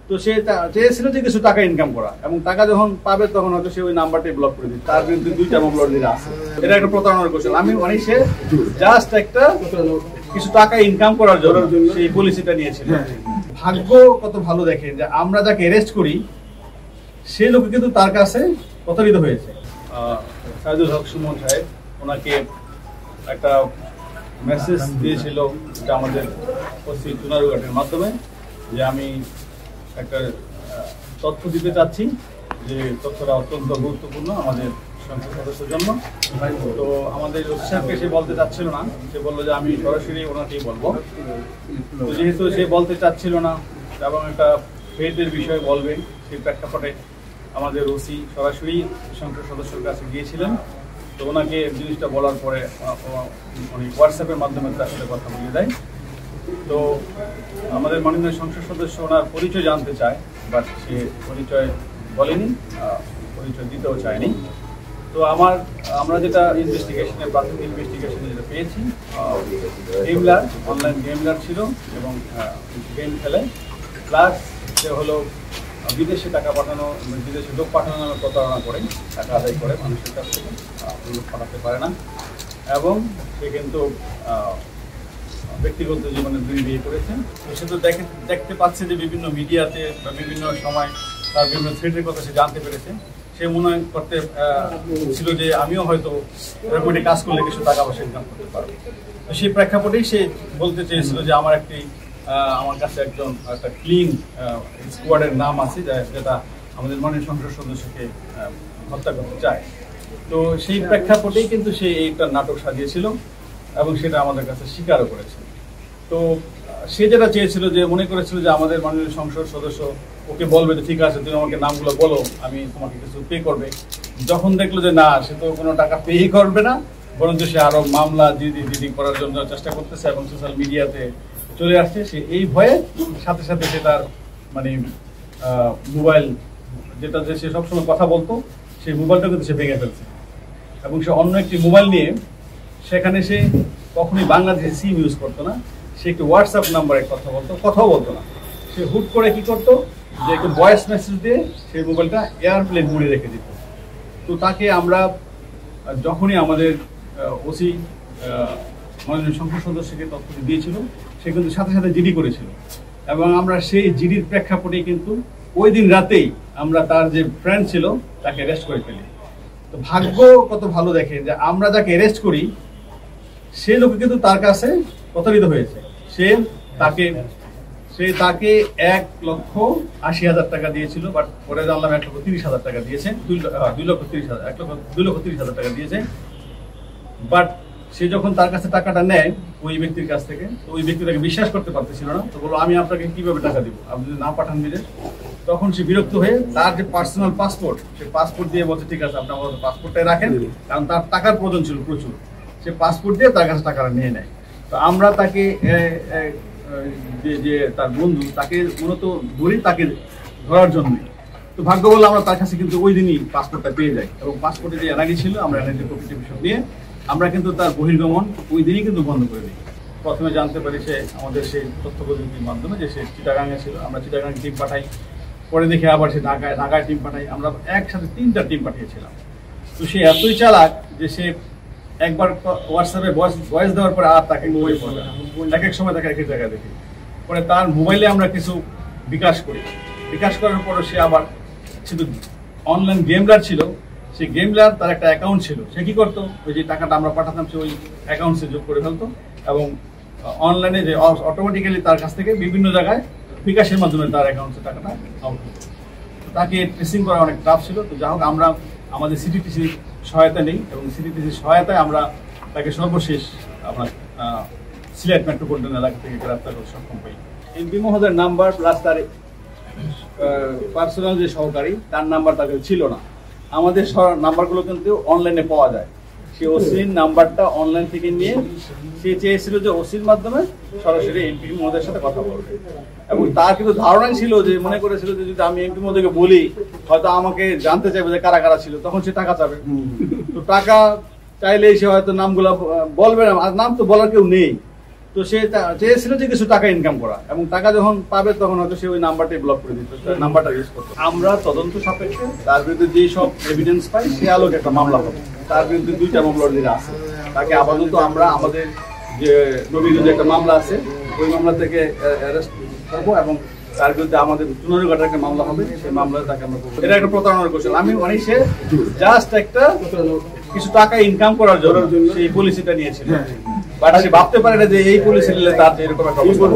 তো সে চেয়েছিল যে কিছু টাকা ইনকাম করা, এবং টাকা যখন পাবে তখন হয়তো সে ওই নাম্বারটাই ব্লক করে দিচ্ছে। তার বিরুদ্ধে 2টা মোবাইল অলরেডি আছে। এটা একটা প্রতারণার কৌশল। আমি মানে সে জাস্ট একটা কিছু টাকা ইনকাম করার জন্য সেই পলিসিটা নিয়েছিল। ভাগ্য কত ভালো দেখেন যে আমরা যাকে অ্যারেস্ট করি সে লোক কিন্তু তার কাছে প্রতারিত হয়েছে। সাইদুল হক সুমন সাহেব ওনাকে একটা মেসেজ দিয়েছিল যে আমাদের ওসি চুনারুঘাটের মাধ্যমে, যে আমি একটা তথ্য দিতে চাচ্ছি, যে তথ্যটা অত্যন্ত গুরুত্বপূর্ণ আমাদের সংসদ সদস্যের জন্য। তো আমাদের ওসি সাহেবকে সে বলতে চাচ্ছিল না, সে বললো যে আমি সরাসরি ওনাকেই বলবো। তো যেহেতু সে বলতে চাচ্ছিল না এবং একটা ফেটের বিষয়ে বলবে, সেই প্রেক্ষাপটে আমাদের ওসি সরাসরি সংসদ সদস্যের কাছে গিয়েছিলেন। তো ওনাকে জিনিসটা বলার পরে উনি হোয়াটসঅ্যাপের মাধ্যমে তার সাথে কথা বলে দেয়। তো আমাদের মাননীয় সংসদ সদস্য ওনার পরিচয় জানতে চায়, বাট সে পরিচয় বলেনি, পরিচয় দিতেও চায়নি। তো আমরা যেটা ইনভেস্টিগেশনের প্রাথমিক ইনভেস্টিগেশনে যেটা পেয়েছি, গেমলার অনলাইন গেমলার ছিল এবং গেম খেলে, প্লাস সে হলো বিদেশে টাকা পাঠানো, বিদেশে লোক পাঠানো নামে প্রতারণা করে টাকা আদায় করে মানুষের কাছ থেকে, লোক পাঠাতে পারে না। এবং সে কিন্তু ব্যক্তিগত জীবনে 2 বিয়ে করেছে। তো সে তো দেখতে পাচ্ছে যে বিভিন্ন মিডিয়াতে বা বিভিন্ন সময় তার বিভিন্ন থ্রেটের কথা সে জানতে পেরেছে। সে মনে করতে ছিল যে আমিও হয়তো এরকম একটি কাজ করলে কিছু টাকা পয়সা ইনকাম করতে পারবো। তো সেই প্রেক্ষাপটেই সে বলতে চেয়েছিল যে আমার কাছে একটা ক্লিন স্কোয়াডের নাম আছে যেটা আমাদের মাননীয় সংসদ সদস্যকে হত্যা করতে চায়। তো সেই প্রেক্ষাপটেই কিন্তু সে এইটা নাটক সাজিয়েছিল এবং সেটা আমাদের কাছে স্বীকারও করেছে। তো সে যেটা চেয়েছিল, যে মনে করেছিল যে আমাদের মাননীয় সংসদ সদস্য ওকে বলবে যে ঠিক আছে তুমি আমাকে নামগুলো বলো, আমি তোমাকে কিছু পে করবে। যখন দেখলো যে না, সে তো কোনো টাকা পেই করবে না, বরঞ্চ সে আরো মামলা দিদি করার জন্য চেষ্টা করতেছে এবং সোশ্যাল মিডিয়াতে চলে আসছে, সে এই ভয়ে সাথে সাথে সে তার মানে মোবাইল যেটা যে সে সবসময় কথা বলতো সেই মোবাইলটা কিন্তু সে ভেঙে ফেলছে, এবং সে অন্য একটি মোবাইল নিয়ে, সেখানে সে কখনোই বাংলাদেশে সিম ইউজ করতো না, সে একটি হোয়াটসঅ্যাপ নাম্বারে কথাও বলতো না। সে হুট করে কি করতো, যে একটু ভয়েস মেসেজ দিয়ে সেই মোবাইলটা এয়ারপ্লেন মোডে রেখে দিত। তো তাকে আমরা যখনই আমাদের ওসি মাননীয় সংসদ সদস্যকে তথ্যটি দিয়েছিল, সে কিন্তু সাথে সাথে জিডি করেছিল, এবং আমরা সেই জিডির প্রেক্ষাপটে কিন্তু ওই দিন রাতেই আমরা তার যে ফ্রেন্ড ছিল তাকে অ্যারেস্ট করে ফেলি। তো ভাগ্য কত ভালো দেখেন যে আমরা যাকে অ্যারেস্ট করি সে লোক কিন্তু তার কাছে প্রতারিত হয়েছে। সে তাকে 1,80,000 টাকা দিয়েছিল, বাট পরে জানলাম 1,30,000 টাকা দিয়েছে, 2,30,000 টাকা দিয়েছে। বাট সে যখন তার কাছে টাকাটা নেয় ওই ব্যক্তির কাছ থেকে, তো ওই ব্যক্তি তাকে বিশ্বাস করতে পারতেছিল না। তো বললো আমি আপনাকে কিভাবে টাকা দিব, আপনি যদি না পাঠান বিদেশ। তখন সে বিরক্ত হয়ে তার যে পার্সোনাল পাসপোর্ট, সে পাসপোর্ট দিয়ে বলছে ঠিক আছে আপনি আমার পাসপোর্টটাই রাখেন, কারণ তার টাকার প্রয়োজন ছিল প্রচুর। সে পাসপোর্ট দিয়ে তার কাছে টাকাটা নিয়ে নেয়। তো আমরা তাকে যে তার বন্ধু, তাকে মূলত ধরি তাকে ধরার জন্যই। তো ভাগ্য বলে আমরা তার কাছে কিন্তু ওই দিনই পাসপোর্টটা পেয়ে যাই, এবং পাসপোর্টে যে এনআইডি ছিল আমরা এনআইডি কপি সব নিয়ে আমরা কিন্তু তার বহির্গমন ওই দিনই কিন্তু বন্ধ করে দিই। প্রথমে জানতে পারি সে আমাদের সেই তথ্য প্রযুক্তির মাধ্যমে যে সে চিটাগাঙে ছিল, আমরা চিটাগাং টিম পাঠাই, পরে দেখে আবার সে ঢাকায় টিম পাঠাই, আমরা একসাথে 3টা টিম পাঠিয়েছিলাম। তো সে এতই চালাক যে সে একবার হোয়াটসঅ্যাপে ভয়েস দেওয়ার পরে আর তাকে মোবাইল পড়বে না, এক এক সময় তাকে এক এক জায়গায় দেখি। পরে তার মোবাইলে আমরা কিছু বিকাশ করার পরে সে আবার শুধু অনলাইন গেমলার ছিল, সেই গেমলার তার একটা অ্যাকাউন্ট ছিল। সে কি করতো, ওই যে টাকাটা আমরা পাঠাতাম সে ওই অ্যাকাউন্টসে যোগ করে ফেলতো, এবং অনলাইনে যে অটোমেটিক্যালি তার কাছ থেকে বিভিন্ন জায়গায় বিকাশের মাধ্যমে তার অ্যাকাউন্টে টাকাটা আউট হতো। তাকে ট্রেসিং করা অনেক টাফ ছিল। তো যাই হোক, আমরা আমাদের সিটিটিসির সহায়তা নেই, এবং সিটিটিসির সহায়তায় আমরা তাকে সর্বশেষ আপনার সিলেট মেট্রোপলিটন এলাকা থেকে গ্রেফতার করতে সক্ষম হই। এমপি মহোদয়ের নাম্বার প্লাস তার পার্সোনাল যে সহকারী তার নাম্বার তাদের ছিল না। আমাদের নাম্বারগুলো কিন্তু অনলাইনে পাওয়া যায়। সে ওসির নাম্বারটা অনলাইন থেকে নিয়ে সে চেয়েছিল যে ওসির মাধ্যমে সরাসরি এমপি মহোদয়ের সাথে কথা বলবে, এবং তার কিন্তু ধারণাই ছিল যে মনে করেছিল যে যদি আমি এমপি মহোদয়কে বলি হয়তো আমাকে জানতে চাইবে যে কারা কারা ছিল, তখন সে টাকা চাবে। তো টাকা চাইলেই সে হয়তো নামগুলো বলবে না, আর নাম তো বলার কেউ নেই। তো তো সে চেয়েছিল যে কিছু টাকা ইনকাম করা, এবং টাকা যখন পাবে তখন হয়তো সে ওই নাম্বারটাই ব্লক করে দিত, নাম্বারটা ইউজ করতো। আমরা তদন্ত সাপেক্ষে তার বিরুদ্ধে যেই সব এভিডেন্স পাই সে আলোকে একটা মামলা হবে। তার বিরুদ্ধে 2টা মামলা অলরেডি আছে। তাকে আপাতত আমরা আমাদের যে নবীর যে একটা মামলা আছে ওই মামলা থেকে অ্যারেস্ট করবো, এবং তার বিরুদ্ধে আমাদের চুনারুঘাটের একটা মামলা হবে, সেই মামলায় তাকে আমরা করবো। এটা একটা প্রতারণার কৌশল। আমি মানে সে জাস্ট একটা কিছু টাকা ইনকাম করার জন্য সেই পলিসিটা নিয়েছিল, বাট সে ভাবতে পারে না যে এই পলিসি নিলে তার এরকম একটা অবস্থা।